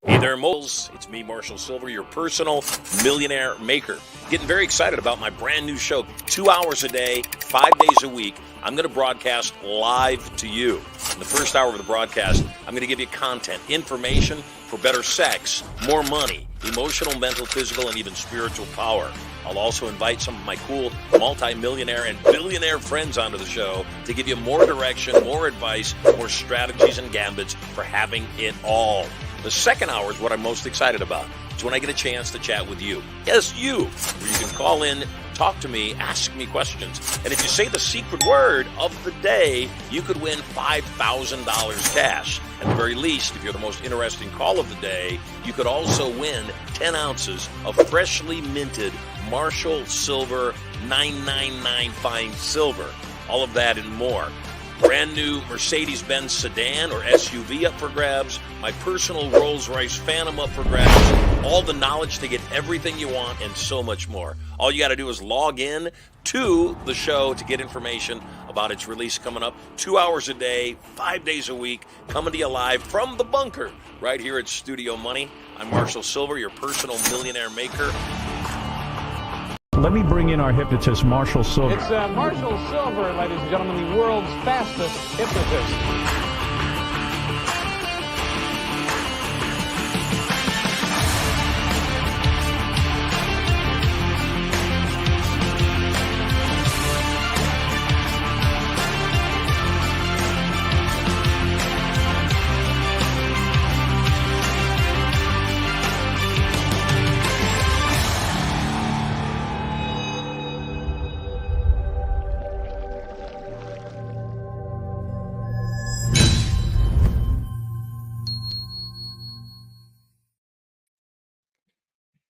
Hey there, moles. It's me, Marshall Sylver, your personal millionaire maker. Getting very excited about my brand new show, 2 hours a day, 5 days a week. I'm going to broadcast live to you. In the first hour of the broadcast, I'm going to give you content, information for better sex, more money, emotional, mental, physical, and even spiritual power. I'll also invite some of my cool multi-millionaire and billionaire friends onto the show to give you more direction, more advice, more strategies and gambits for having it all. The second hour is what I'm most excited about. It's when I get a chance to chat with you. Yes, you. Where you can call in, talk to me, ask me questions. And if you say the secret word of the day, you could win $5,000 cash. At the very least, if you're the most interesting call of the day, you could also win 10 ounces of freshly minted Marshall Sylver 999 Fine Silver. All of that and more. Brand new Mercedes-Benz sedan or SUV up for grabs. My personal Rolls-Royce Phantom up for grabs. All the knowledge to get everything you want and so much more. All you got to do is log in to the show to get information about its release coming up. 2 hours a day, 5 days a week, coming to you live from the bunker right here at Studio Money. I'm Marshall Sylver, your personal millionaire maker. Let me bring in our hypnotist, Marshall Sylver. It's Marshall Sylver, ladies and gentlemen, the world's fastest hypnotist.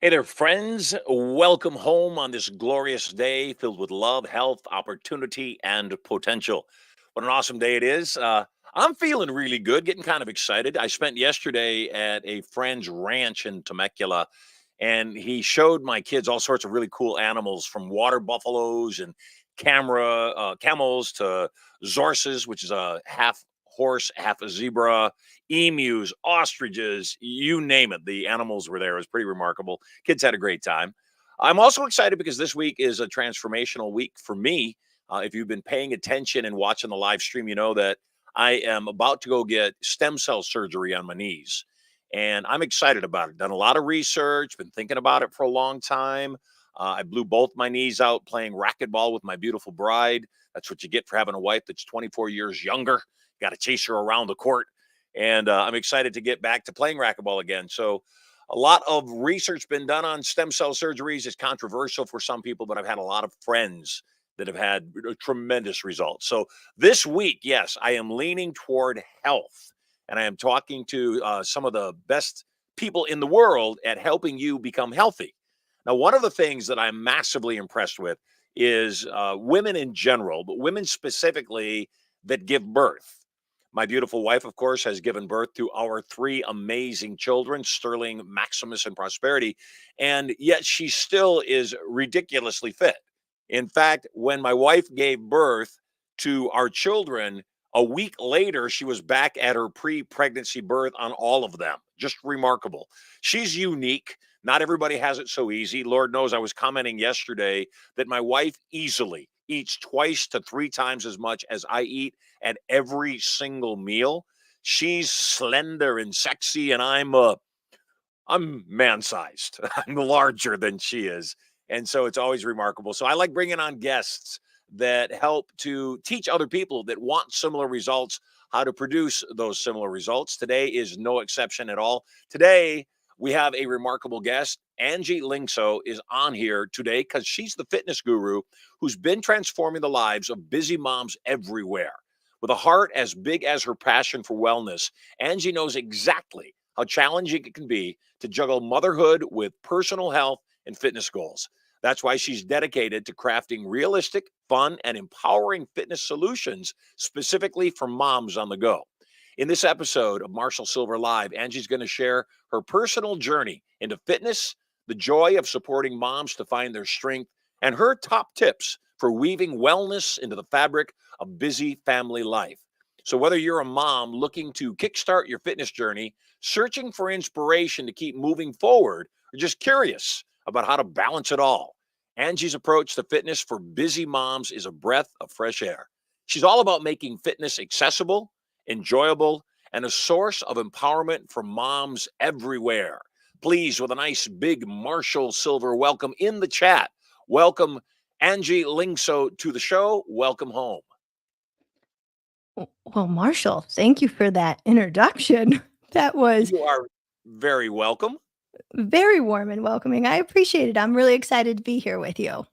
Hey there, friends. Welcome home on this glorious day filled with love, health, opportunity, and potential. What an awesome day it is. I'm feeling really good, getting kind of excited. I spent yesterday at a friend's ranch in Temecula, and he showed my kids all sorts of really cool animals from water buffaloes and camels to zorses, which is a half horse, half a zebra, emus, ostriches, you name it. The animals were there. It was pretty remarkable. Kids had a great time. I'm also excited because this week is a transformational week for me. If you've been paying attention and watching the live stream, you know that I am about to go get stem cell surgery on my knees. And I'm excited about it. Done a lot of research, been thinking about it for a long time. I blew both my knees out playing racquetball with my beautiful bride. That's what you get for having a wife that's 24 years younger. Got to chase her around the court. And I'm excited to get back to playing racquetball again. So a lot of research been done on stem cell surgeries. It's controversial for some people, but I've had a lot of friends that have had tremendous results. So this week, yes, I am leaning toward health. And I am talking to some of the best people in the world at helping you become healthy. Now, one of the things that I'm massively impressed with is women in general, but women specifically that give birth. My beautiful wife, of course, has given birth to our three amazing children, Sterling, Maximus, and Prosperity. And yet she still is ridiculously fit. In fact, when my wife gave birth to our children, a week later, she was back at her pre-pregnancy birth on all of them. Just remarkable. She's unique. Not everybody has it so easy. Lord knows I was commenting yesterday that my wife easily eats twice to three times as much as I eat at every single meal. She's slender and sexy, and I'm man-sized. I'm larger than she is. And so it's always remarkable. So I like bringing on guests that help to teach other people that want similar results how to produce those similar results. Today is no exception at all. Today, we have a remarkable guest. Angie Lyngso is on here today because she's the fitness guru who's been transforming the lives of busy moms everywhere. With a heart as big as her passion for wellness, Angie knows exactly how challenging it can be to juggle motherhood with personal health and fitness goals. That's why she's dedicated to crafting realistic, fun, and empowering fitness solutions specifically for moms on the go. In this episode of Marshall Sylver Live, Angie's going to share her personal journey into fitness, the joy of supporting moms to find their strength, and her top tips for weaving wellness into the fabric of busy family life. So, whether you're a mom looking to kickstart your fitness journey, searching for inspiration to keep moving forward, or just curious about how to balance it all, Angie's approach to fitness for busy moms is a breath of fresh air. She's all about making fitness accessible, enjoyable, and a source of empowerment for moms everywhere. Please, with a nice big Marshall Sylver welcome in the chat, welcome Angie Lyngso to the show. Welcome home. Well, Marshall, thank you for that introduction. That was You are very welcome. very warm and welcoming. I appreciate it. I'm really excited to be here with you.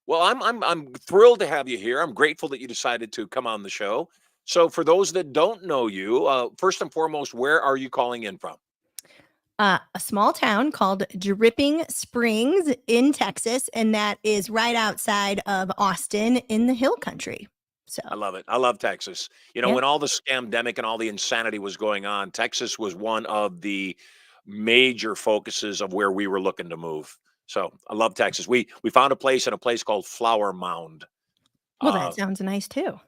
Well, I'm thrilled to have you here. I'm grateful that you decided to come on the show. So, for those that don't know you, first and foremost, where are you calling in from? A small town called Dripping Springs in Texas, and that is right outside of Austin in the Hill Country. So, I love it. I love Texas. You know, yeah. when all the scamdemic and all the insanity was going on, Texas was one of the major focuses of where we were looking to move. So, I love Texas. We found a place in a place called Flower Mound. Well, Uh, that sounds nice too.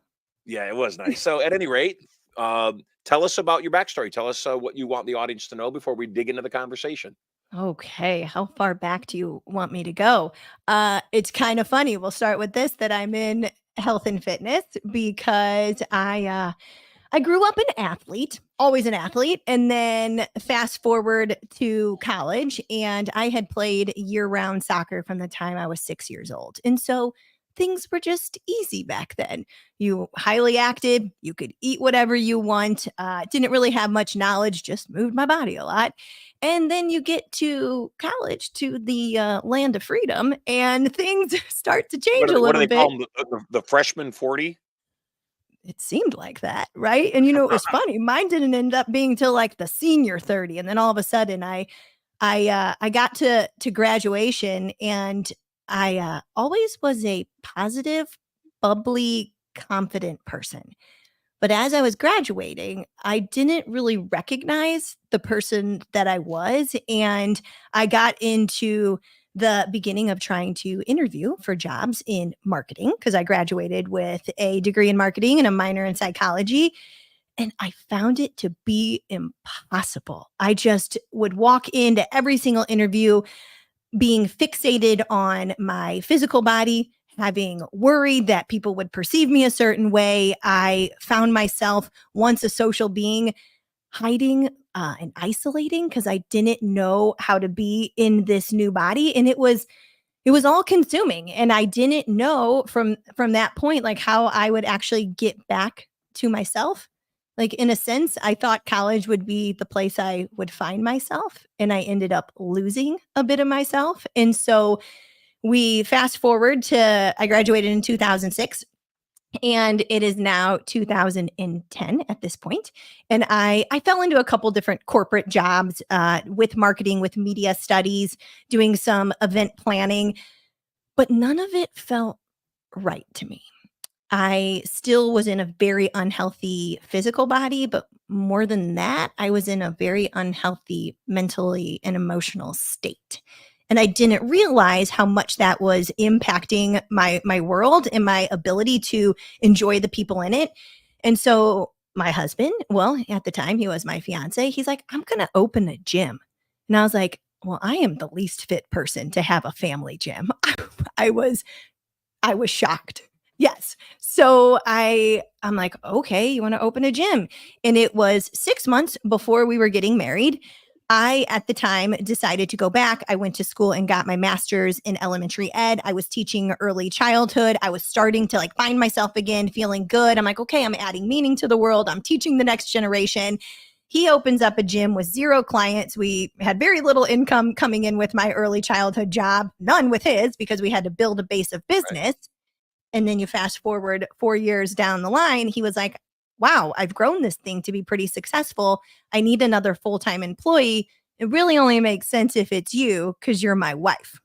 Yeah, it was nice. So, at any rate, tell us about your backstory. Tell us what you want the audience to know before we dig into the conversation. Okay, how far back do you want me to go? It's kind of funny. We'll start with this that I'm in health and fitness because I grew up an athlete, always an athlete, and then fast forward to college, and I had played year-round soccer from the time I was 6 years old. And so things were just easy back then. You highly active, you could eat whatever you want. Didn't really have much knowledge, just moved my body a lot. And then you get to college, to the land of freedom, and things start to change a What do little they call bit. them? The freshman 40? It seemed like that, right? And, it was funny. Mine didn't end up being till, like, the senior 30, and then all of a sudden, I got to graduation, and I always was a positive, bubbly, confident person. But as I was graduating, I didn't really recognize the person that I was, and I got into the beginning of trying to interview for jobs in marketing because I graduated with a degree in marketing and a minor in psychology, and I found it to be impossible. I just would walk into every single interview being fixated on my physical body, having worried that people would perceive me a certain way. I found myself, once a social being, hiding and isolating because I didn't know how to be in this new body, and it was all consuming, and I didn't know from that point like how I would actually get back to myself. Like, in a sense, I thought college would be the place I would find myself, and I ended up losing a bit of myself. And so we fast forward to I graduated in 2006, and it is now 2010 at this point. And I fell into a couple different corporate jobs with marketing, with media studies, doing some event planning, but none of it felt right to me. I still was in a very unhealthy physical body, but more than that, I was in a very unhealthy mentally and emotional state. And I didn't realize how much that was impacting my world and my ability to enjoy the people in it. And so my husband, well, at the time he was my fiance, he's like, "I'm going to open a gym." And I was like, "Well, I am the least fit person to have a family gym." I was I was shocked. Yes. So I'm like, "Okay, you want to open a gym?" And it was 6 months before we were getting married. I, at the time, decided to go back. I went to school and got my master's in elementary ed. I was teaching early childhood. I was starting to like find myself again, feeling good. I'm like, "Okay, I'm adding meaning to the world. I'm teaching the next generation." He opens up a gym with 0 clients. We had very little income coming in with my early childhood job, none with his because we had to build a base of Right. business. And then you fast forward 4 years down the line, he was like, "Wow, I've grown this thing to be pretty successful. I need another full-time employee. It really only makes sense if it's you because you're my wife."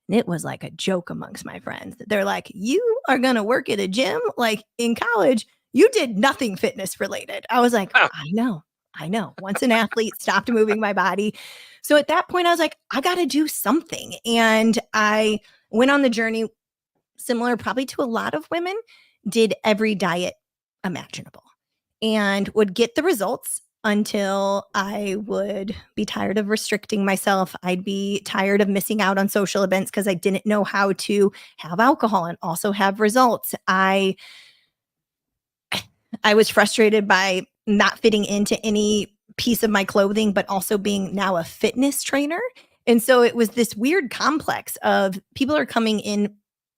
And it was like a joke amongst my friends. They're like, "You are going to work at a gym? Like in college, you did nothing fitness related." I was like, Ah, I know. I know. Once an athlete, stopped moving my body. So at that point, I was like, I got to do something. And I went on the journey similar probably to a lot of women, did every diet imaginable. and would get the results until I would be tired of restricting myself. I'd be tired of missing out on social events because I didn't know how to have alcohol and also have results. I was frustrated by not fitting into any piece of my clothing, but also being now a fitness trainer. And so it was this weird complex of people are coming in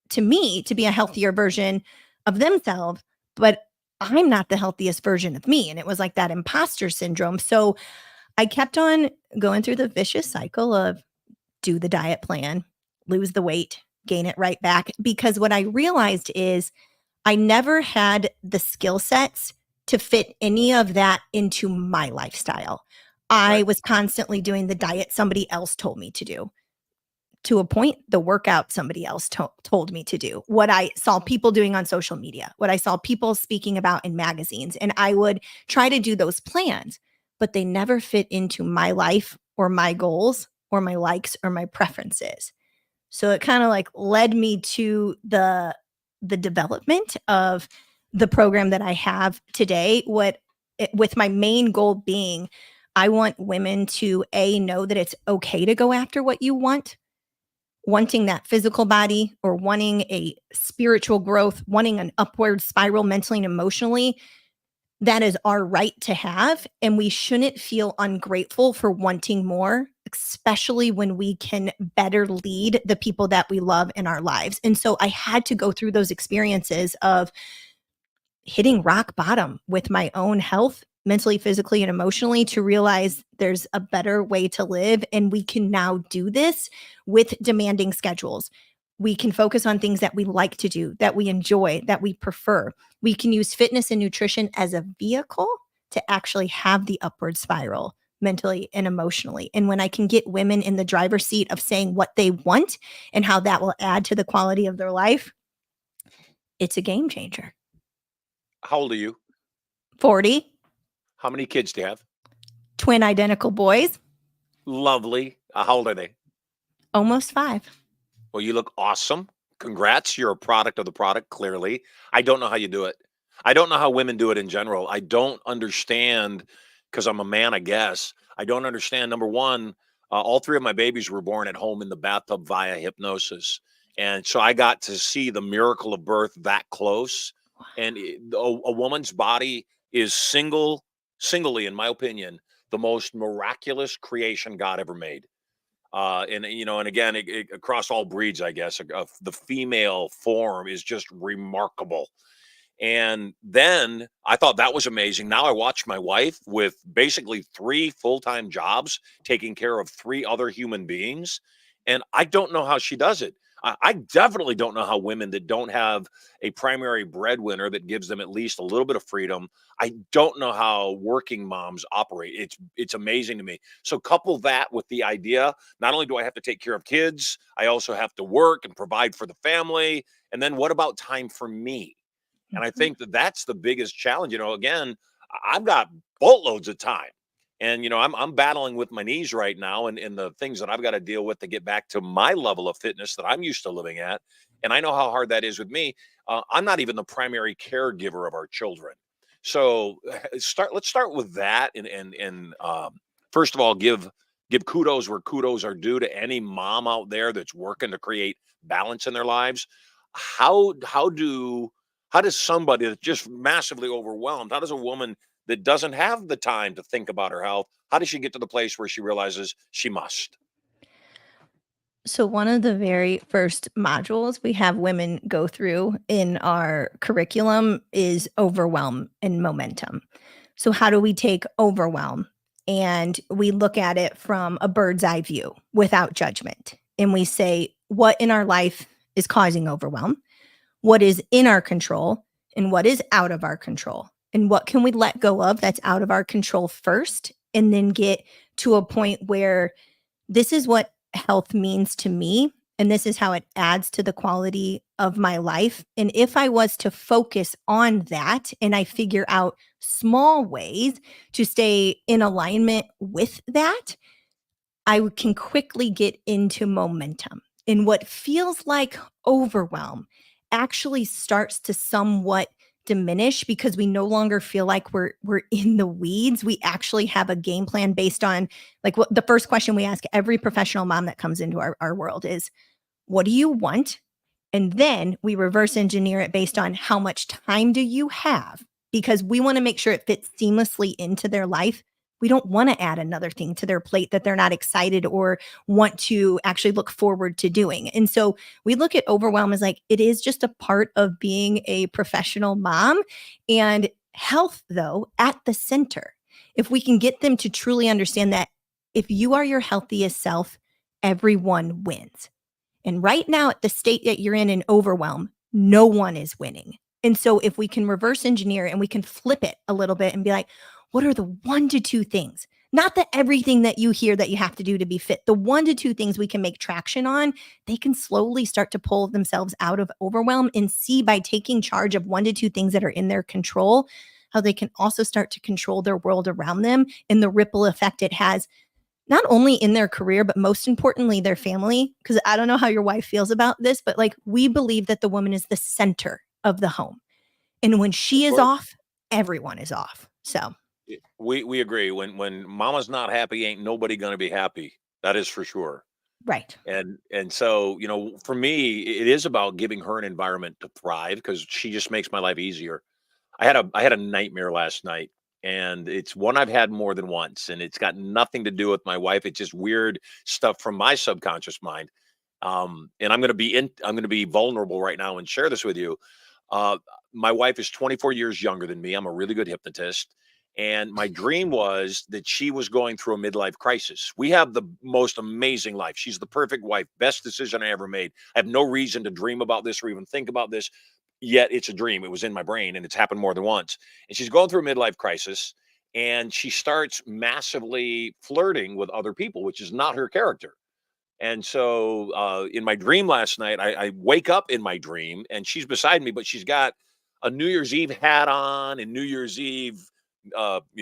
to me to be a healthier version of themselves, but I'm not the healthiest version of me. And it was like that imposter syndrome. So I kept on going through the vicious cycle of do the diet plan, lose the weight, gain it right back. Because what I realized is I never had the skill sets to fit any of that into my lifestyle. I Right. was constantly doing the diet somebody else told me to do. To a point, the workout somebody else told me to do, what I saw people doing on social media, what I saw people speaking about in magazines. And I would try to do those plans, but they never fit into my life or my goals or my likes or my preferences. So it kind of like led me to the development of the program that I have today. With my main goal being, I want women to know that it's okay to go after what you want, wanting that physical body or wanting a spiritual growth, wanting an upward spiral mentally and emotionally. That is our right to have. And we shouldn't feel ungrateful for wanting more, especially when we can better lead the people that we love in our lives. And so I had to go through those experiences of hitting rock bottom with my own health, mentally, physically, and emotionally, to realize there's a better way to live. And we can now do this with demanding schedules. We can focus on things that we like to do, that we enjoy, that we prefer. We can use fitness and nutrition as a vehicle to actually have the upward spiral mentally and emotionally. And when I can get women in the driver's seat of saying what they want and how that will add to the quality of their life, it's a game changer. How old are you? 40, How many kids do you have? twin identical boys, Lovely. How old are they? almost 5. Well, you look awesome. Congrats. You're a product of the product, clearly. I don't know how you do it. I don't know how women do it in general. I don't understand because I'm a man, I guess. I don't understand. Number one, all three of my babies were born at home in the bathtub via hypnosis. And so I got to see the miracle of birth that close. And a woman's body is singly, in my opinion, the most miraculous creation God ever made. And and again, across all breeds, I guess, the female form is just remarkable. And then I thought that was amazing. Now I watch my wife with basically 3 full-time jobs, taking care of 3 other human beings, and I don't know how she does it. I definitely don't know how women that don't have a primary breadwinner that gives them at least a little bit of freedom. I don't know how working moms operate. It's amazing to me. So couple that with the idea, not only do I have to take care of kids, I also have to work and provide for the family. And then what about time for me? And I Mhm. think that that's the biggest challenge. Again, I've got boatloads of time. And I'm battling with my knees right now and the things that I've got to deal with to get back to my level of fitness that I'm used to living at. And I know how hard that is with me. I'm not even the primary caregiver of our children. So let's start with that and first of all give kudos where kudos are due to any mom out there that's working to create balance in their lives. How how do how does somebody that's just massively overwhelmed, how does a woman that doesn't have the time to think about her health, how does she get to the place where she realizes she must? So, one of the very first modules we have women go through in our curriculum is overwhelm and momentum. So, how do we take overwhelm and we look at it from a bird's eye view without judgment? And we say, what in our life is causing overwhelm? What is in our control and what is out of our control? And what can we let go of that's out of our control first? And then get to a point where this is what health means to me. And this is how it adds to the quality of my life. And if I was to focus on that and I figure out small ways to stay in alignment with that, can quickly get into momentum. And what feels like overwhelm actually starts to somewhat diminish because we no longer feel like we're in the weeds. We actually have a game plan based on like what the first question we ask every professional mom that comes into our world is, what do you want? And then we reverse engineer it based on how much time do you have? Because we want to make sure it fits seamlessly into their life. We don't want to add another thing to their plate that they're not excited or want to actually look forward to doing. And so we look at overwhelm as like it is just a part of being a professional mom, and health, though, at the center. If we can get them to truly understand that if you are your healthiest self, everyone wins. And right now, at the state that you're in overwhelm, no one is winning. And so if we can reverse engineer and we can flip it a little bit and be like, what are the 1 to 2 things? Not the everything that you hear that you have to do to be fit. The 1 to 2 things we can make traction on, they can slowly start to pull themselves out of overwhelm and see by taking charge of 1 to 2 things that are in their control, how they can also start to control their world around them and the ripple effect it has not only in their career, but most importantly, their family. Because I don't know how your wife feels about this, but like we believe that the woman is the center of the home. And when she is off, everyone is off. So We agree. When mama's not happy, ain't nobody gonna be happy. That is for sure. right. And so, for me, it is about giving her an environment to thrive because she just makes my life easier. I had a nightmare last night, and it's one I've had more than once, and it's got nothing to do with my wife. It's just weird stuff from my subconscious mind. And I'm gonna be vulnerable right now and share this with you. Uh, my wife is 24 years younger than me. I'm a really good hypnotist. And my dream was that she was going through a midlife crisis. We have the most amazing life. She's the perfect wife, best decision I ever made. I have no reason to dream about this or even think about this, yet it's a dream. It was in my brain and it's happened more than once. And she's going through a midlife crisis and she starts massively flirting with other people, which is not her character. And so in my dream last night, I wake up in my dream and she's beside me, but she's got a New Year's Eve hat on and New Year's Eve,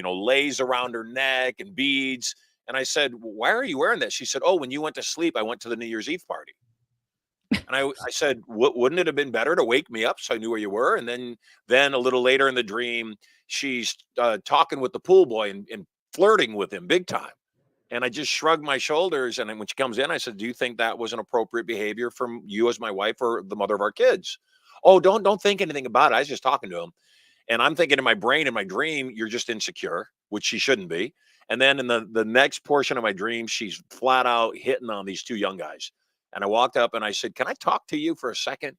lays around her neck and beads. And I said, "Why are you wearing that?" She said, "Oh, when you went to sleep, I went to the New Year's Eve party." And I said, Wouldn't it have been better to wake me up so I knew where you were?" And then a little later in the dream, she's talking with the pool boy and flirting with him big time. And I just shrugged my shoulders. And then when she comes in, I said, "Do you think that was an appropriate behavior from you as my wife or the mother of our kids?" "Oh, don't think anything about it. I was just talking to him." And I'm thinking in my brain, in my dream, you're just insecure, which she shouldn't be. And then in the next portion of my dream, she's flat out hitting on these two young guys. And I walked up and I said, "Can I talk to you for a second?"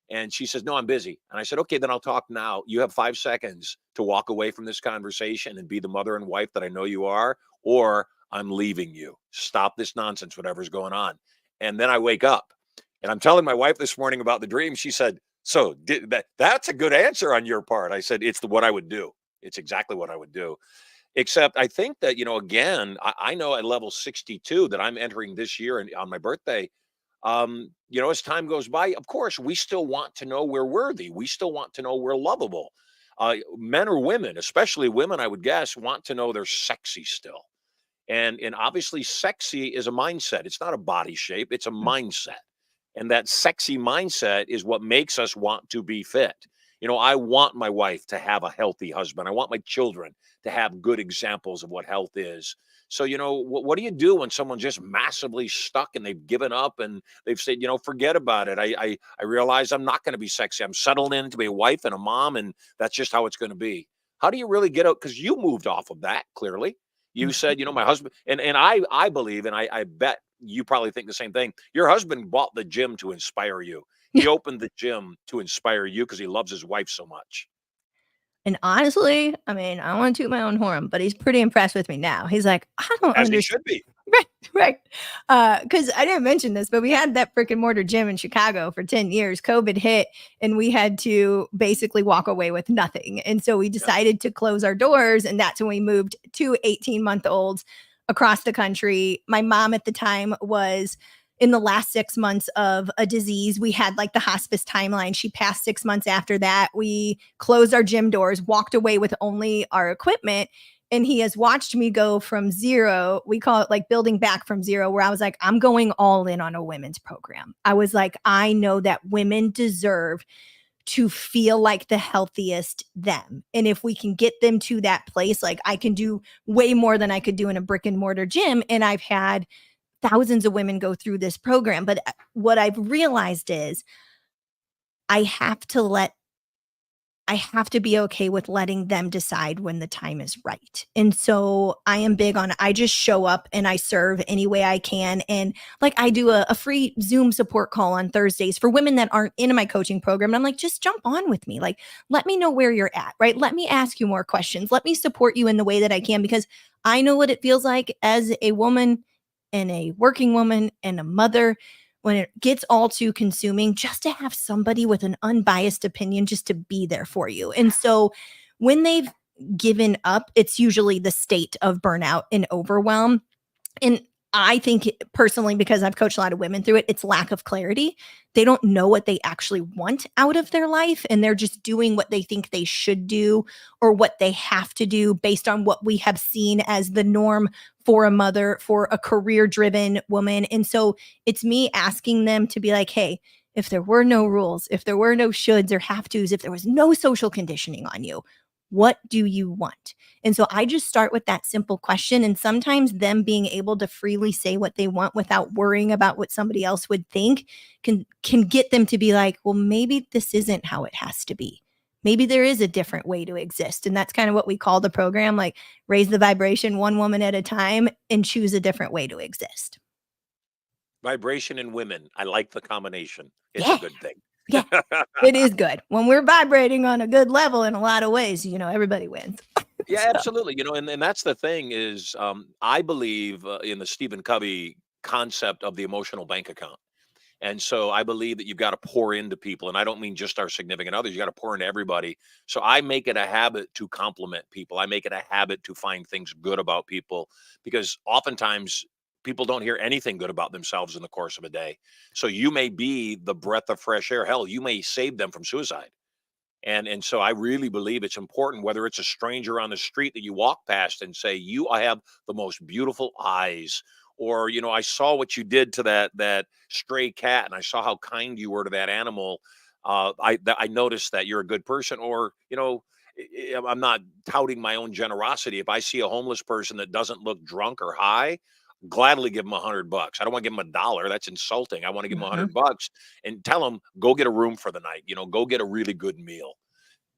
And she says, "No, I'm busy." And I said, "Okay, then I'll talk now. You have 5 seconds to walk away from this conversation and be the mother and wife that I know you are, or I'm leaving you. Stop this nonsense, whatever's going on." And then I wake up and I'm telling my wife this morning about the dream. She said, "So that's a good answer on your part." I said, What I would do. It's exactly what I would do. Except I think that, again, I know at level 62 that I'm entering this year and on my birthday, as time goes by, of course, we still want to know we're worthy. We still want to know we're lovable. Men or women, especially women, I would guess, want to know they're sexy still. And obviously, sexy is a mindset. It's not a body shape, it's a mindset. And that sexy mindset is what makes us want to be fit. I want my wife to have a healthy husband. I want my children to have good examples of what health is. So, what do you do when someone's just massively stuck and they've given up and they've said, forget about it. I realize I'm not going to be sexy. I'm settled in to be a wife and a mom, and that's just how it's going to be. How do you really get out? Because you moved off of that, clearly. You said, my husband, and I believe, and I bet you probably think the same thing. Your husband bought the gym to inspire you. He opened the gym to inspire you because he loves his wife so much. And honestly, I mean, I don't want to toot my own horn, but he's pretty impressed with me now. He's like, I don't As he understand. should be. Right. Because I didn't mention this, but we had that brick and mortar gym in Chicago for 10 years. COVID hit and we had to basically walk away with nothing. And so we decided to close our doors. And that's when we moved 2 18-month-olds across the country. My mom at the time was in the last 6 months of a disease. We had like the hospice timeline. She passed 6 months after that. We closed our gym doors, walked away with only our equipment. And he has watched me go from zero. We call it like building back from zero, where I was like, I'm going all in on a women's program. I was like, I know that women deserve to feel like the healthiest them. And if we can get them to that place, like I can do way more than I could do in a brick and mortar gym. And I've had thousands of women go through this program. But what I've realized is I have to be okay with letting them decide when the time is right. And so I am big on, I just show up and I serve any way I can. And like I do a free Zoom support call on Thursdays for women that aren't in my coaching program. And I'm like, just jump on with me. Like, let me know where you're at, right? Let me ask you more questions. Let me support you in the way that I can, because I know what it feels like as a woman and a working woman and a mother when it gets all too consuming, just to have somebody with an unbiased opinion just to be there for you. And so when they've given up, it's usually the state of burnout and overwhelm. And I think personally, because I've coached a lot of women through it, it's lack of clarity. They don't know what they actually want out of their life, and they're just doing what they think they should do or what they have to do based on what we have seen as the norm for a mother, for a career-driven woman. And so it's me asking them to be like, hey, if there were no rules, if there were no shoulds or have tos, if there was no social conditioning on you, what do you want? And so I just start with that simple question. And sometimes them being able to freely say what they want without worrying about what somebody else would think can get them to be like, well, maybe this isn't how it has to be. Maybe there is a different way to exist. And that's kind of what we call the program, like raise the vibration one woman at a time and choose a different way to exist. Vibration in women. I like the combination. It's Yeah. a good thing. Yeah, it is good. When we're vibrating on a good level in a lot of ways, everybody wins. Yeah, So, absolutely. And that's the thing is, I believe in the Stephen Covey concept of the emotional bank account. And so I believe that you've got to pour into people. And I don't mean just our significant others. You got to pour into everybody. So I make it a habit to compliment people. I make it a habit to find things good about people, because oftentimes people don't hear anything good about themselves in the course of a day. So you may be the breath of fresh air. Hell, you may save them from suicide. And so I really believe it's important, whether it's a stranger on the street that you walk past and say, "You I have the most beautiful eyes," or I saw what you did to that stray cat, and I saw how kind you were to that animal. I noticed that you're a good person. Or I'm not touting my own generosity. If I see a homeless person that doesn't look drunk or high, gladly give them $100. I don't want to give them $1. That's insulting. I want to give them mhm. $100 and tell them, go get a room for the night. Go get a really good meal.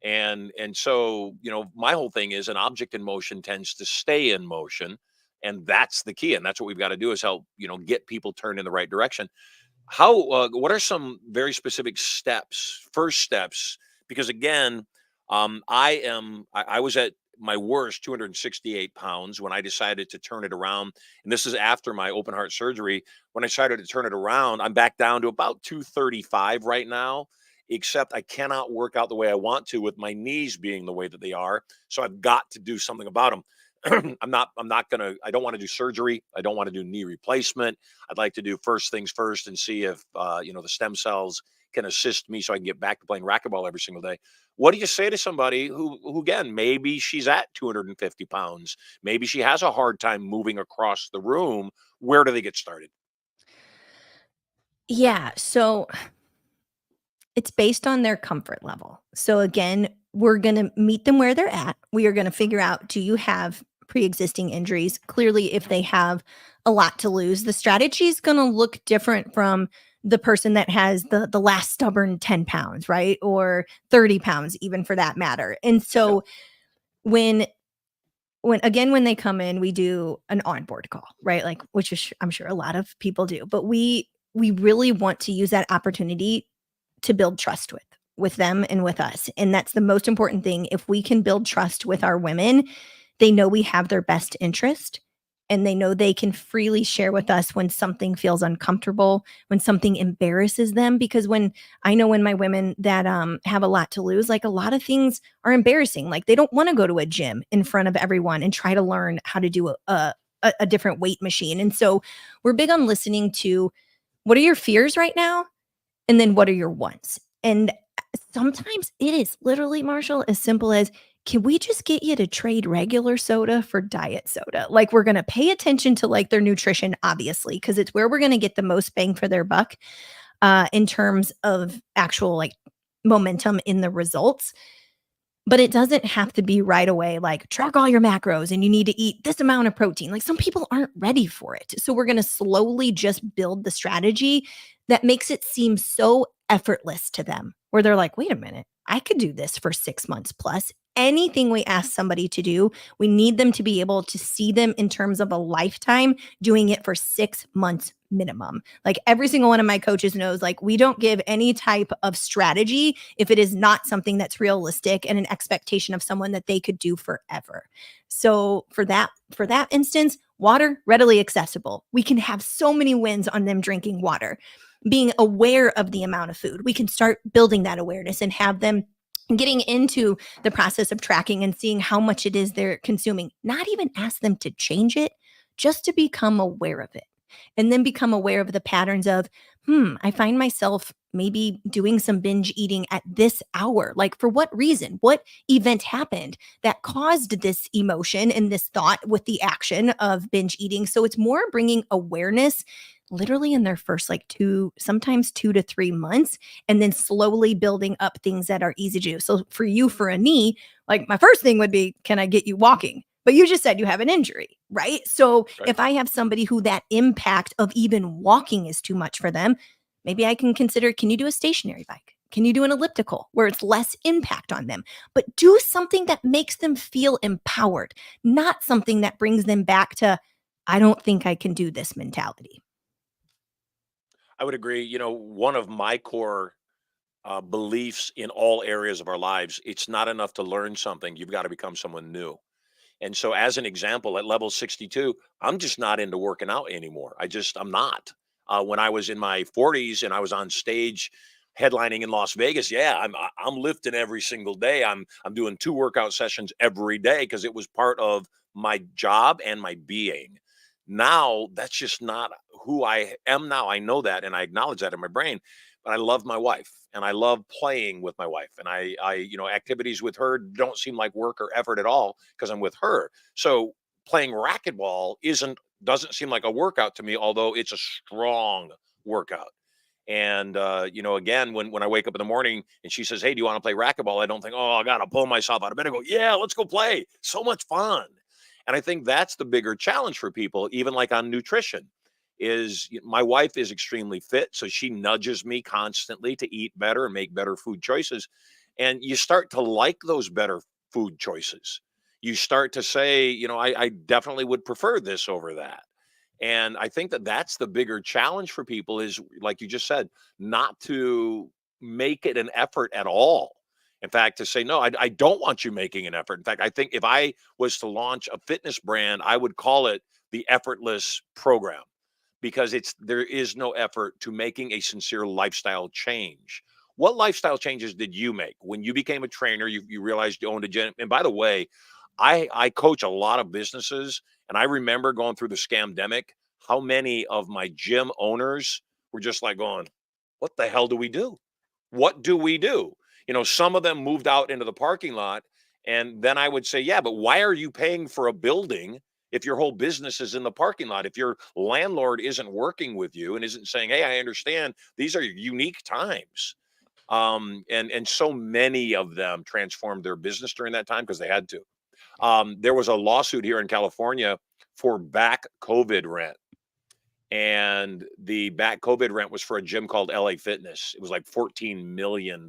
And so my whole thing is, an object in motion tends to stay in motion, and that's the key. And that's what we've got to do, is help get people turned in the right direction. What are some very specific steps, first steps? Because again, I was at my worst 268 pounds when I decided to turn it around. And this is after my open heart surgery. When I started to turn it around, I'm back down to about 235 right now, except I cannot work out the way I want to with my knees being the way that they are. So I've got to do something about them. I don't want to do surgery. I don't want to do knee replacement. I'd like to do first things first and see if, the stem cells can assist me so I can get back to playing racquetball every single day. What do you say to somebody who again, maybe she's at 250 pounds, maybe she has a hard time moving across the room? Where do they get started? Yeah. So it's based on their comfort level. So again, we're going to meet them where they're at. We are going to figure out, do you have pre-existing injuries? Clearly, if they have a lot to lose, the strategy is going to look different from the person that has the last stubborn 10 pounds, right? Or 30 pounds, even for that matter. And Yep. so when when they come in, we do an onboard call, right? Like, which is I'm sure a lot of people do, but we really want to use that opportunity to build trust with them and with us. And that's the most important thing. If we can build trust with our women, they know we have their best interest, and they know they can freely share with us when something feels uncomfortable, when something embarrasses them. Because when my women that have a lot to lose, like a lot of things are embarrassing. Like they don't want to go to a gym in front of everyone and try to learn how to do a different weight machine. And so we're big on listening to, what are your fears right now? And then what are your wants? And sometimes it is literally, Marshall, as simple as, can we just get you to trade regular soda for diet soda? Like, we're going to pay attention to like their nutrition, obviously, because it's where we're going to get the most bang for their buck in terms of actual like momentum in the results. But it doesn't have to be right away, like track all your macros and you need to eat this amount of protein. Like some people aren't ready for it. So we're going to slowly just build the strategy that makes it seem so effortless to them, where they're like, wait a minute, I could do this for 6 months plus. Anything we ask somebody to do, we need them to be able to see them in terms of a lifetime doing it for 6 months minimum. Like every single one of my coaches knows, like we don't give any type of strategy if it is not something that's realistic and an expectation of someone that they could do forever. So for that instance, water readily accessible. We can have so many wins on them drinking water. Being aware of the amount of food, we can start building that awareness and have them getting into the process of tracking and seeing how much it is they're consuming. Not even ask them to change it, just to become aware of it. And then become aware of the patterns of, I find myself maybe doing some binge eating at this hour. Like, for what reason? What event happened that caused this emotion and this thought with the action of binge eating? So it's more bringing awareness literally in their first like sometimes 2 to 3 months, and then slowly building up things that are easy to do. So for you, for a knee, like my first thing would be, can I get you walking? But you just said you have an injury, right? So Right. if I have somebody who that impact of even walking is too much for them, maybe I can consider, can you do a stationary bike? Can you do an elliptical where it's less impact on them? But do something that makes them feel empowered, not something that brings them back to, I don't think I can do this mentality. I would agree. One of my core beliefs in all areas of our lives, it's not enough to learn something. You've got to become someone new. And so, as an example, at level 62, I'm just not into working out anymore. I'm not. When I was in my 40s and I was on stage headlining in Las Vegas, yeah, I'm lifting every single day. I'm doing 2 workout sessions every day because it was part of my job and my being. Now, that's just not who I am now. I know that and I acknowledge that in my brain. But I love my wife and I love playing with my wife. And activities with her don't seem like work or effort at all because I'm with her. So playing racquetball doesn't seem like a workout to me, although it's a strong workout. And again, when I wake up in the morning and she says, "Hey, do you want to play racquetball?" I don't think, "Oh, I gotta pull myself out of bed and go, yeah, let's go play." So much fun. And I think that's the bigger challenge for people, even like on nutrition, is my wife is extremely fit, so she nudges me constantly to eat better and make better food choices. And you start to like those better food choices. You start to say, I definitely would prefer this over that. And I think that that's the bigger challenge for people is, like you just said, not to make it an effort at all. In fact, to say, no, I don't want you making an effort. In fact, I think if I was to launch a fitness brand, I would call it the Effortless program because there is no effort to making a sincere lifestyle change. What lifestyle changes did you make when you became a trainer? You realized you owned a gym. And by the way, I coach a lot of businesses, and I remember going through the scamdemic, how many of my gym owners were just like going, "What the hell do we do? What do we do?" Some of them moved out into the parking lot, and then I would say, "Yeah, but why are you paying for a building if your whole business is in the parking lot? If your landlord isn't working with you and isn't saying, 'Hey, I understand these are unique times.'" And so many of them transformed their business during that time because they had to. There was a lawsuit here in California for back COVID rent. And the back COVID rent was for a gym called LA Fitness. It was like $14 million.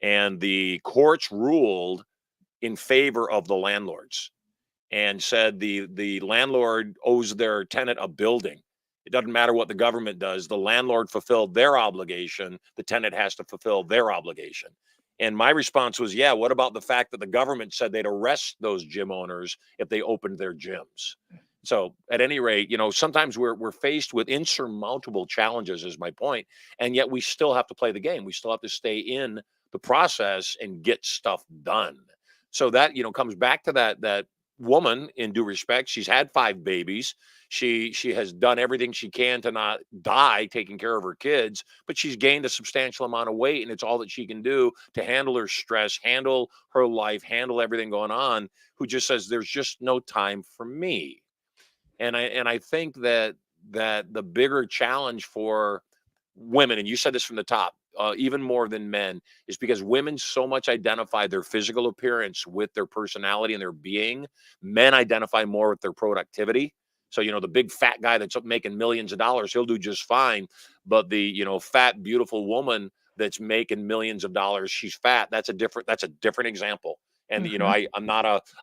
And the courts ruled in favor of the landlords and said the landlord owes their tenant a building. It doesn't matter what the government does. The landlord fulfilled their obligation. The tenant has to fulfill their obligation. And my response was, yeah, what about the fact that the government said they'd arrest those gym owners if they opened their gyms? So at any rate, sometimes we're faced with insurmountable challenges, is my point, and yet we still have to play the game. We still have to stay in the process and get stuff done. So that comes back to that woman. In due respect, she's had 5 babies. She has done everything she can to not die taking care of her kids, but she's gained a substantial amount of weight, and it's all that she can do to handle her stress, handle her life, handle everything going on. Who just says there's just no time for me. And I think that the bigger challenge for women, and you said this from the top, even more than men, is because women so much identify their physical appearance with their personality and their being. Men identify more with their productivity. So, the big fat guy that's making millions of dollars, he'll do just fine. But the, fat, beautiful woman that's making millions of dollars, she's fat. That's a different example. And, Mhm. I'm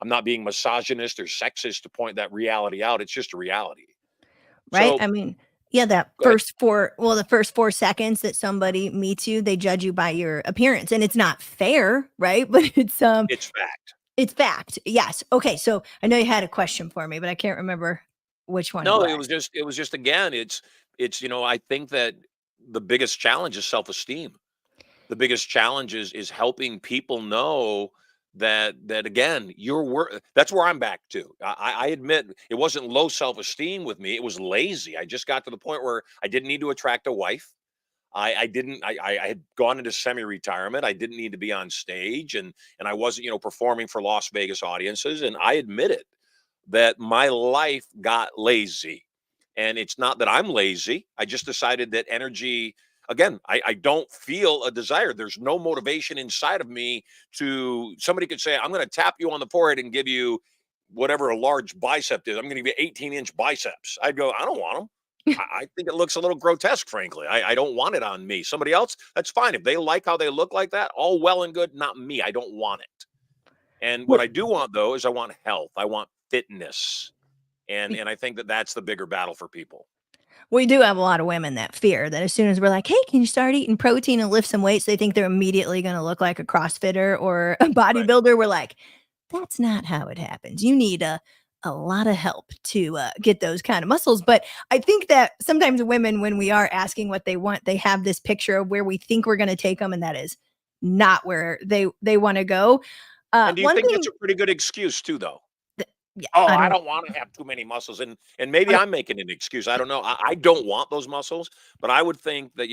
not being misogynist or sexist to point that reality out. It's just a reality. Right? So I mean, yeah, that go ahead. the first 4 seconds that somebody meets you, they judge you by your appearance, and it's not fair, right? But It's fact. it's fact. Yes. Okay, so I know you had a question for me, but I can't remember which one it No, was. it was just again, I think that the biggest challenge is self-esteem. The biggest challenge is helping people know that again, your work. That's where I'm back to. I admit it wasn't low self-esteem with me, it was lazy. I just got to the point where I didn't need to attract a wife. I didn't I had gone into semi-retirement. I didn't need to be on stage, and I wasn't, performing for Las Vegas audiences, and I admitted that my life got lazy. And it's not that I'm lazy. I just decided that energy, again, I don't feel a desire. There's no motivation inside of me to, somebody could say, I'm going to tap you on the forehead and give you whatever a large bicep is. I'm going to give you 18-inch biceps. I'd go, I don't want them. I think it looks a little grotesque, frankly. I don't want it on me. Somebody else, that's fine. If they like how they look like that, all well and good. Not me. I don't want it. And what Well, I do want, though, is I want health. I want fitness. And I think that that's the bigger battle for people. we do have a lot of women that fear that as soon as we're like, "Hey, can you start eating protein and lift some weights?" They think they're immediately gonna look like a CrossFitter or a Right. bodybuilder. We're like, "That's not how it happens. You need a lot of help to, get those kind of muscles." But I think that sometimes women, when we are asking what they want, they have this picture of where we think we're gonna take them, and that is not where they wanna go. And do you One think that's thing a pretty good excuse too, though? that yeah, Oh, I I don't don't want to have too many muscles, and maybe I don't I'm making an excuse. I don't know. I don't want those muscles, but I would think that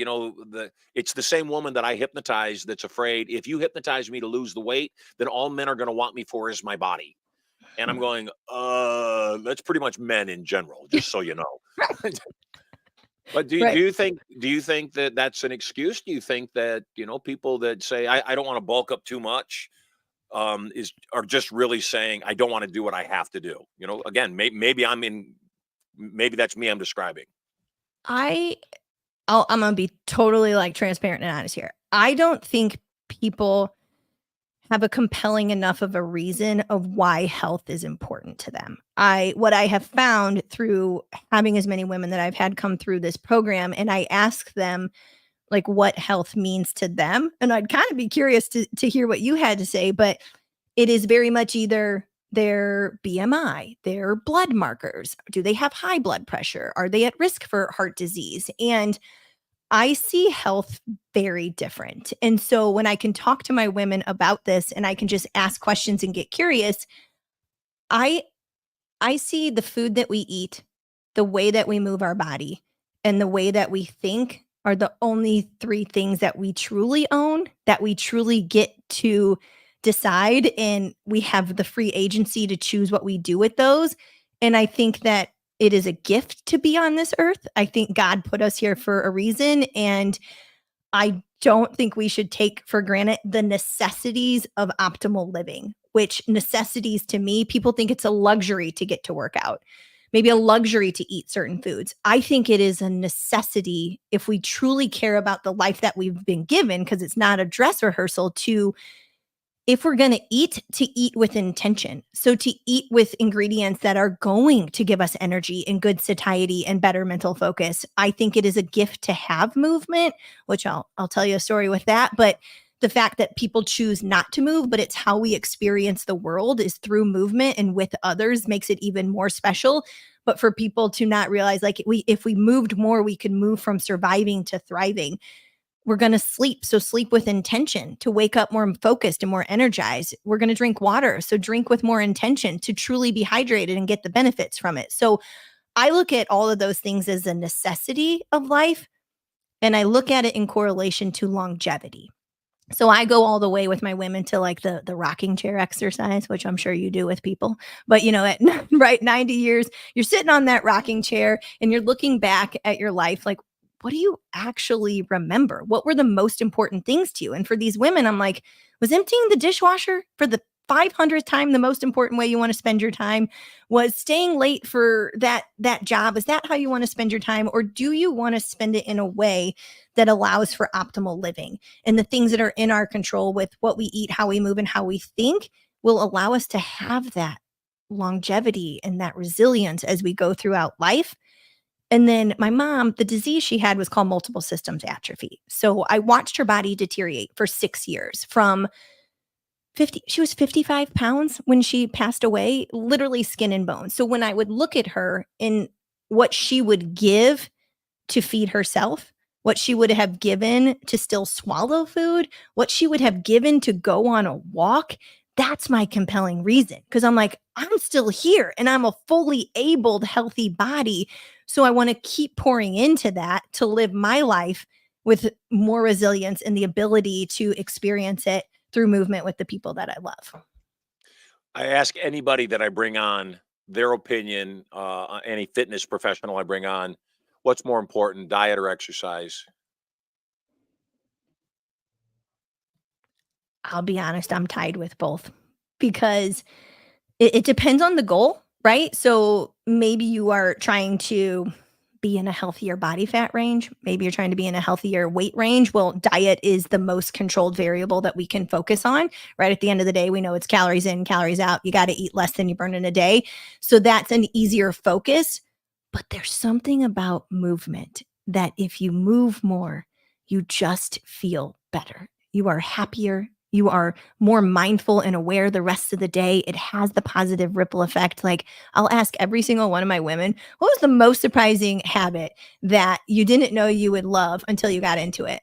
it's the same woman that I hypnotize that's afraid if you hypnotize me to lose the weight, then all men are going to want me for is my body. And I'm going, that's pretty much men in general, just so you know. But do do right. you think do you think that that's an excuse? Do you think that people that say I don't want to bulk up too much is are just really saying I don't want to do what I have to do? Again, maybe that's me I'm describing. I I'm gonna be totally, like, transparent and honest here. I don't think people have a compelling enough of a reason of why health is important to them. What I have found through having as many women that I've had come through this program, and I ask them, like, what health means to them, and I'd kinda be curious to hear what you had to say, but it is very much either their BMI, their blood markers. Do they have high blood pressure? Are they at risk for heart disease? And I see health very different. And so when I can talk to my women about this and I can just ask questions and get curious, I I see the food that we eat, the way that we move our body, and the way that we think are the only 3 things that we truly own, that we truly get to decide, and we have the free agency to choose what we do with those. And I think that it is a gift to be on this earth. I think God put us here for a reason, and I don't think we should take for granted the necessities of optimal living, which necessities to me, people think it's a luxury to get to work out, maybe a luxury to eat certain foods. I think it is a necessity if we truly care about the life that we've been given, because it's not a dress rehearsal to if we're going to eat with intention. So to eat with ingredients that are going to give us energy and good satiety and better mental focus. I think it is a gift to have movement, which I'll tell you a story with that, but the fact that people choose not to move, but it's how we experience the world is through movement and with others makes it even more special. But for people to not realize, like, if we moved more, we could move from surviving to thriving. We're going to sleep. So sleep with intention to wake up more focused and more energized. We're going to drink water. So drink with more intention to truly be hydrated and get the benefits from it. So I look at all of those things as a necessity of life. And I look at it in correlation to longevity. So I go all the way with my women to like the rocking chair exercise, which I'm sure you do with people. But at right 90 years, you're sitting on that rocking chair and you're looking back at your life like what do you actually remember? What were the most important things to you? And for these women, I'm like, was emptying the dishwasher for the 500th time the most important way you want to spend your time? Was staying late for that job, is that how you want to spend your time? Or do you want to spend it in a way that allows for optimal living? And the things that are in our control with what we eat, how we move, and how we think will allow us to have that longevity and that resilience as we go throughout life. And then my mom, the disease she had was called multiple systems atrophy. So I watched her body deteriorate for 6 years from 50, she was 55 pounds when she passed away, literally skin and bone. So when I would look at her and what she would give to feed herself, what she would have given to still swallow food, what she would have given to go on a walk, that's my compelling reason. Because I'm like, I'm still here and I'm a fully abled, healthy body. So I want to keep pouring into that to live my life with more resilience and the ability to experience it through movement with the people that I love. I ask anybody that I bring on their opinion, any fitness professional I bring on, what's more important, diet or exercise? I'll be honest, I'm tied with both because it depends on the goal, right? So maybe you are trying to be in a healthier body fat range. Maybe you're trying to be in a healthier weight range. Well, diet is the most controlled variable that we can focus on, right? At the end of the day, we know it's calories in, calories out. You got to eat less than you burn in a day. So that's an easier focus. But there's something about movement that if you move more, you just feel better. You are happier. You are more mindful and aware the rest of the day. It has the positive ripple effect. Like, I'll ask every single one of my women, what was the most surprising habit that you didn't know you would love until you got into it?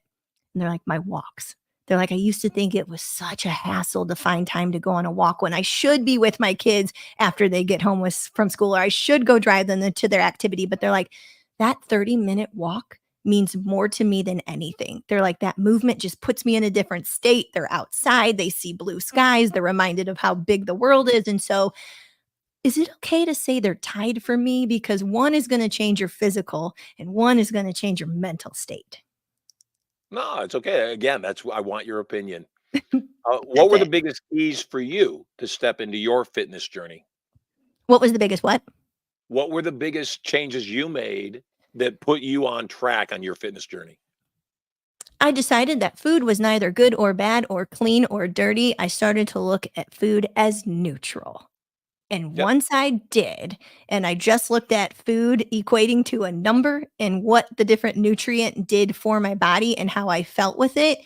And they're like, my walks. They're like, I used to think it was such a hassle to find time to go on a walk when I should be with my kids after they get home from school, or I should go drive them to their activity. But they're like, that 30-minute walk means more to me than anything. They're like, that movement just puts me in a different state. They're outside, they see blue skies, they're reminded of how big the world is. And so, is it okay to say they're tied for me? Because one is going to change your physical and one is going to change your mental state. No, it's okay. Again, that's I want your opinion. What That's were the it. biggest keys for you to step into your fitness journey? What was the biggest what? What were the biggest changes you made that put you on track on your fitness journey? I decided that food was neither good or bad or clean or dirty. I started to look at food as neutral. And Yep. once I did, and I just looked at food equating to a number and what the different nutrient did for my body and how I felt with it,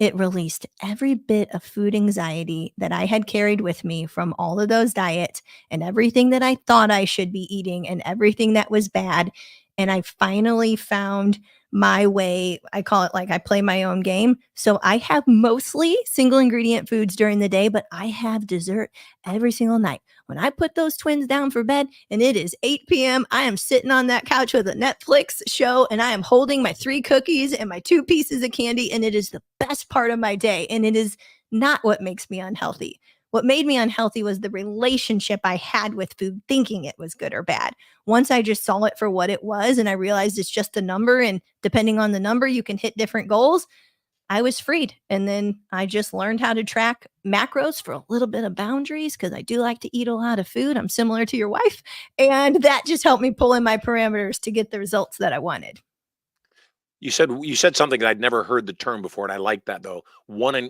it released every bit of food anxiety that I had carried with me from all of those diets and everything that I thought I should be eating and everything that was bad. And I finally found my way. I call it like I play my own game. So I have mostly single ingredient foods during the day, but I have dessert every single night. When I put those twins down for bed and it is 8 p.m., I am sitting on that couch with a Netflix show and I am holding my 3 cookies and my 2 pieces of candy. And it is the best part of my day. And it is not what makes me unhealthy. What made me unhealthy was the relationship I had with food, thinking it was good or bad. Once I just saw it for what it was and I realized it's just a number, and depending on the number, you can hit different goals. I was freed. And then I just learned how to track macros for a little bit of boundaries because I do like to eat a lot of food. I'm similar to your wife. And that just helped me pull in my parameters to get the results that I wanted. You said something that I'd never heard the term before, and I like that though.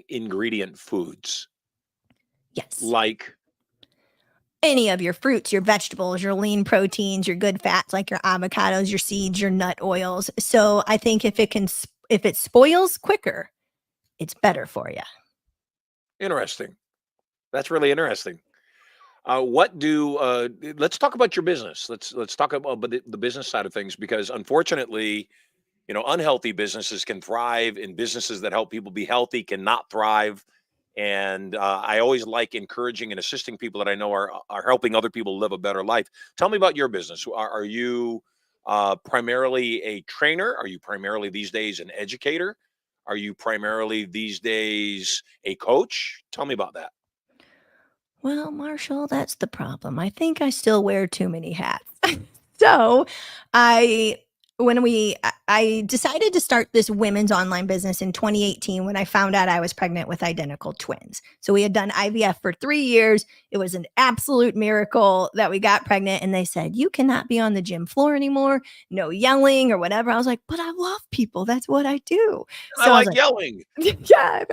Ingredient foods. Yes. Like, Any of your fruits, your vegetables, your lean proteins, your good fats like your avocados, your seeds, your nut oils. So I think if it spoils quicker, it's better for you. interesting. That's really interesting. What do let's talk about your business. Let's talk about the business side of things because unfortunately, unhealthy businesses can thrive and businesses that help people be healthy cannot thrive. And I always like encouraging and assisting people that I know are helping other people live a better life. Tell me about your business. Are you primarily a trainer? Are you primarily these days an educator? Are you primarily these days a coach? Tell me about that. Well, Marshall, that's the problem. I think I still wear too many hats. So I when I decided to start this women's online business in 2018 when I found out I was pregnant with identical twins. So we had done IVF for 3 years. It was an absolute miracle that we got pregnant, and they said, "You cannot be on the gym floor anymore. No yelling or whatever." I was like, "But I love people. That's what I do." I So I was like like, yelling. yeah,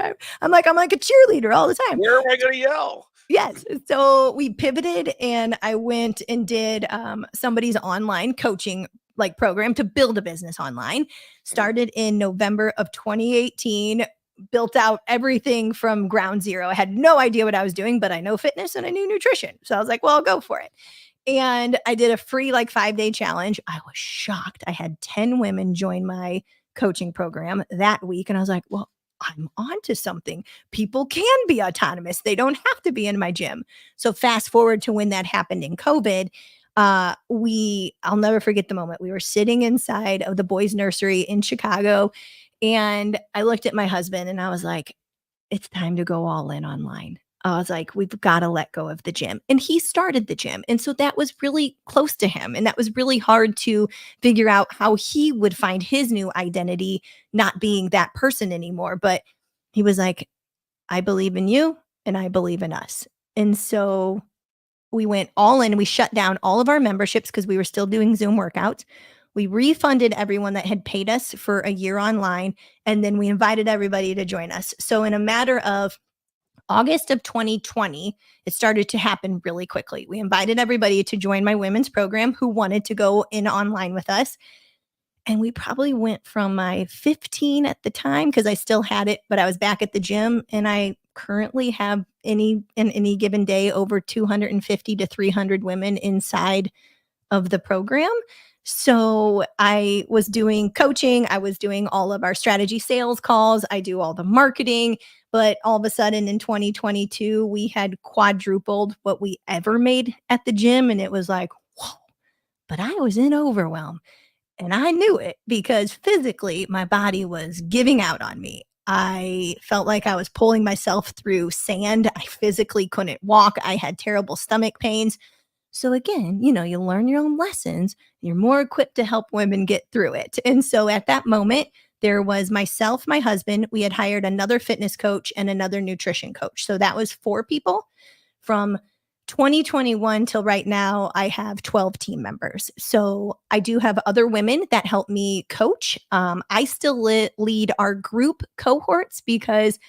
I'm like a cheerleader all the time. Where am I going to yell? Yes. So we pivoted and I went and did somebody's online coaching like program to build a business online. Started in November of 2018, built out everything from ground zero. I had no idea what I was doing, but I know fitness and I knew nutrition. So I was like, well, I'll go for it. And I did a free like 5-day challenge. I was shocked. I had 10 women join my coaching program that week. And I was like, well, I'm onto something. People can be autonomous. They don't have to be in my gym. So fast forward to when that happened in COVID. I'll never forget the moment. We were sitting inside of the boys' nursery in Chicago. And I looked at my husband and I was like, it's time to go all in online. I was like, we've got to let go of the gym. And he started the gym. And so that was really close to him. And that was really hard to figure out how he would find his new identity, not being that person anymore. But he was like, I believe in you and I believe in us. And so we went all in. We shut down all of our memberships because we were still doing Zoom workouts. We refunded everyone that had paid us for a year online. And then we invited everybody to join us. So in a matter of August of 2020, it started to happen really quickly. We invited everybody to join my women's program who wanted to go in online with us. And we probably went from my 15 at the time because I still had it, but I was back at the gym. And I currently have in any given day over 250 to 300 women inside of the program. So I was doing coaching, I was doing all of our strategy sales calls, I do all the marketing, but all of a sudden in 2022, we had quadrupled what we ever made at the gym. And it was like, whoa, but I was in overwhelm. And I knew it because physically my body was giving out on me. I felt like I was pulling myself through sand. I physically couldn't walk. I had terrible stomach pains. So again, you learn your own lessons. You're more equipped to help women get through it. And so at that moment, there was myself, my husband, we had hired another fitness coach and another nutrition coach. So that was 4 people. From 2021 till right now, I have 12 team members. So I do have other women that help me coach. I still lead our group cohorts because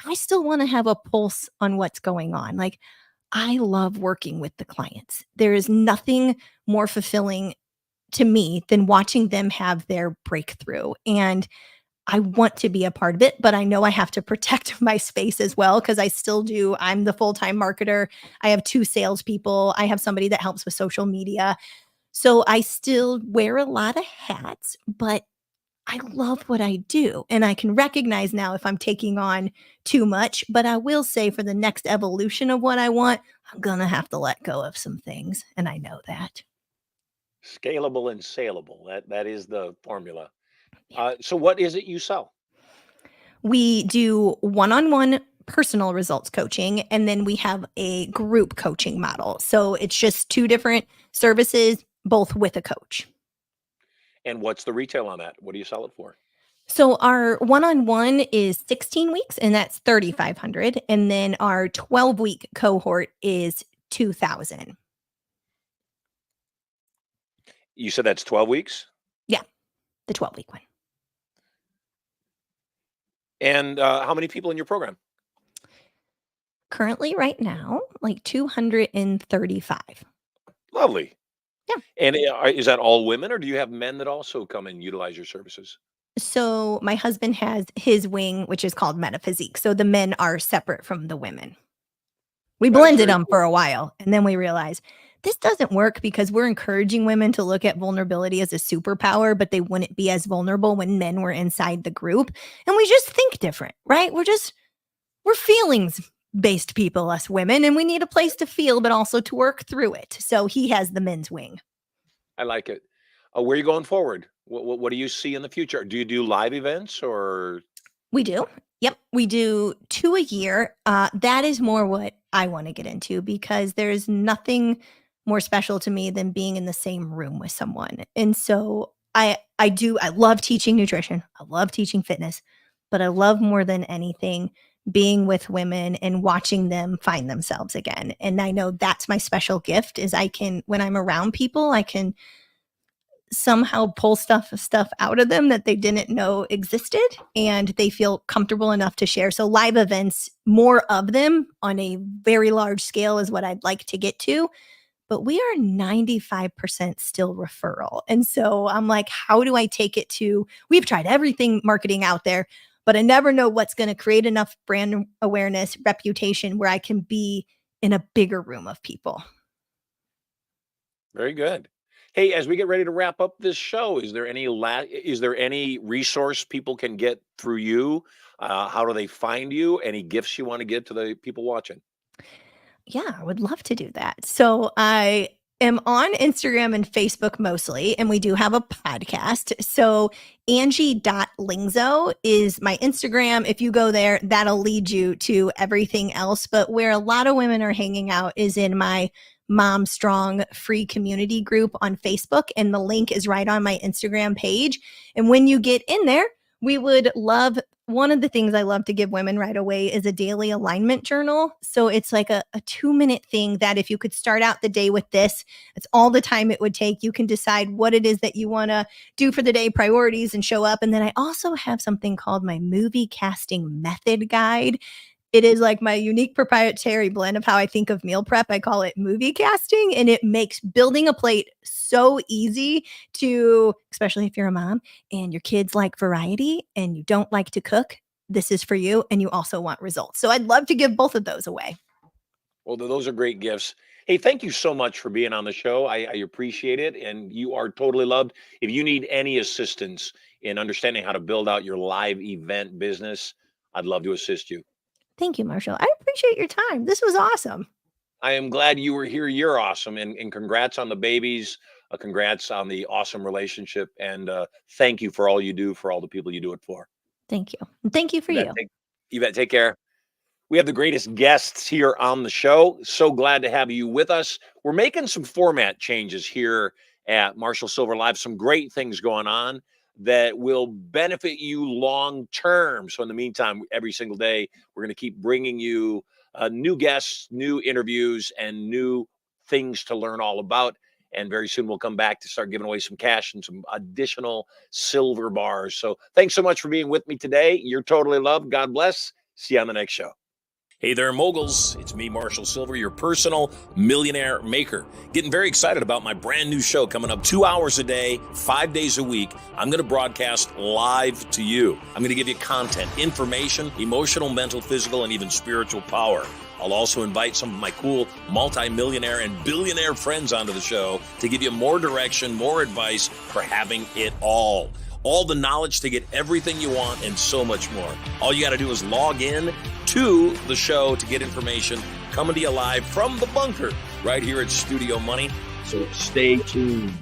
I still want to have a pulse on what's going on. Like, I love working with the clients. There is nothing more fulfilling to me than watching them have their breakthrough. And I want to be a part of it, but I know I have to protect my space as well because I still do. I'm the full-time marketer. I have 2 salespeople. I have somebody that helps with social media. So I still wear a lot of hats, but I love what I do. And I can recognize now if I'm taking on too much, but I will say for the next evolution of what I want, I'm going to have to let go of some things. And I know that. Scalable and saleable. That is the formula. Yeah. So what is it you sell? We do one-on-one personal results coaching, and then we have a group coaching model. So it's just 2 different services, both with a coach. And what's the retail on that? What do you sell it for? So our one-on-one is 16 weeks and that's 3,500, and then our 12-week cohort is 2,000. You said that's 12 weeks? Yeah, the 12-week one. And how many people in your program? Currently right now, like 235. Lovely. Yeah. And is that all women, or do you have men that also come and utilize your services? So my husband has his wing, which is called metaphysique. So the men are separate from the women. We That is blended very them cool. for a while, and then we realized this doesn't work because we're encouraging women to look at vulnerability as a superpower, but they wouldn't be as vulnerable when men were inside the group. And we just think different, right? We're feelings based people, us women, and we need a place to feel, but also to work through it. So he has the men's wing. I like it. Where are you going forward? What do you see in the future? Do you do live events or? We do. Yep. We do 2 a year. That is more what I want to get into because there's nothing more special to me than being in the same room with someone. And so I love teaching nutrition. I love teaching fitness, but I love more than anything being with women and watching them find themselves again. And I know that's my special gift is when I'm around people, I can somehow pull stuff out of them that they didn't know existed, and they feel comfortable enough to share. So live events, more of them on a very large scale is what I'd like to get to. But we are 95% still referral. And so I'm like, how do I take it to, we've tried everything marketing out there, but I never know what's going to create enough brand awareness, reputation where I can be in a bigger room of people. Very good. Hey, as we get ready to wrap up this show, is there any resource people can get through you? How do they find you? Any gifts you want to give to the people watching? Yeah, I would love to do that. So I am on Instagram and Facebook mostly, and we do have a podcast. So Angie.Lyngso is my Instagram. If you go there, that'll lead you to everything else. But where a lot of women are hanging out is in my Mom Strong free community group on Facebook. And the link is right on my Instagram page. And when you get in there, we would love, one of the things I love to give women right away is a daily alignment journal. So it's like a 2-minute thing that if you could start out the day with this, it's all the time it would take. You can decide what it is that you want to do for the day, priorities, and show up. And then I also have something called my movie casting method guide. It is like my unique proprietary blend of how I think of meal prep. I call it movie casting, and it makes building a plate so easy to, especially if you're a mom and your kids like variety and you don't like to cook. This is for you, and you also want results. So I'd love to give both of those away. Well, those are great gifts. Hey, thank you so much for being on the show. I appreciate it, and you are totally loved. If you need any assistance in understanding how to build out your live event business, I'd love to assist you. Thank you, Marshall. I appreciate your time. This was awesome. I am glad you were here. You're awesome. And congrats on the babies. Congrats on the awesome relationship. And thank you for all you do for all the people you do it for. Thank you. And thank you for you. You bet. Take care. We have the greatest guests here on the show. So glad to have you with us. We're making some format changes here at Marshall Sylver Live. Some great things going on that will benefit you long term. So in the meantime, every single day, we're going to keep bringing you new guests, new interviews, and new things to learn all about. And very soon we'll come back to start giving away some cash and some additional silver bars. So thanks so much for being with me today. You're totally loved. God bless. See you on the next show. Hey there, moguls. It's me, Marshall Sylver, your personal millionaire maker. Getting very excited about my brand new show coming up 2 hours a day, 5 days a week. I'm going to broadcast live to you. I'm going to give you content, information, emotional, mental, physical, and even spiritual power. I'll also invite some of my cool multi-millionaire and billionaire friends onto the show to give you more direction, more advice for having it all. All the knowledge to get everything you want and so much more. All you got to do is log in to the show to get information coming to you live from the bunker right here at Studio Money. So stay tuned.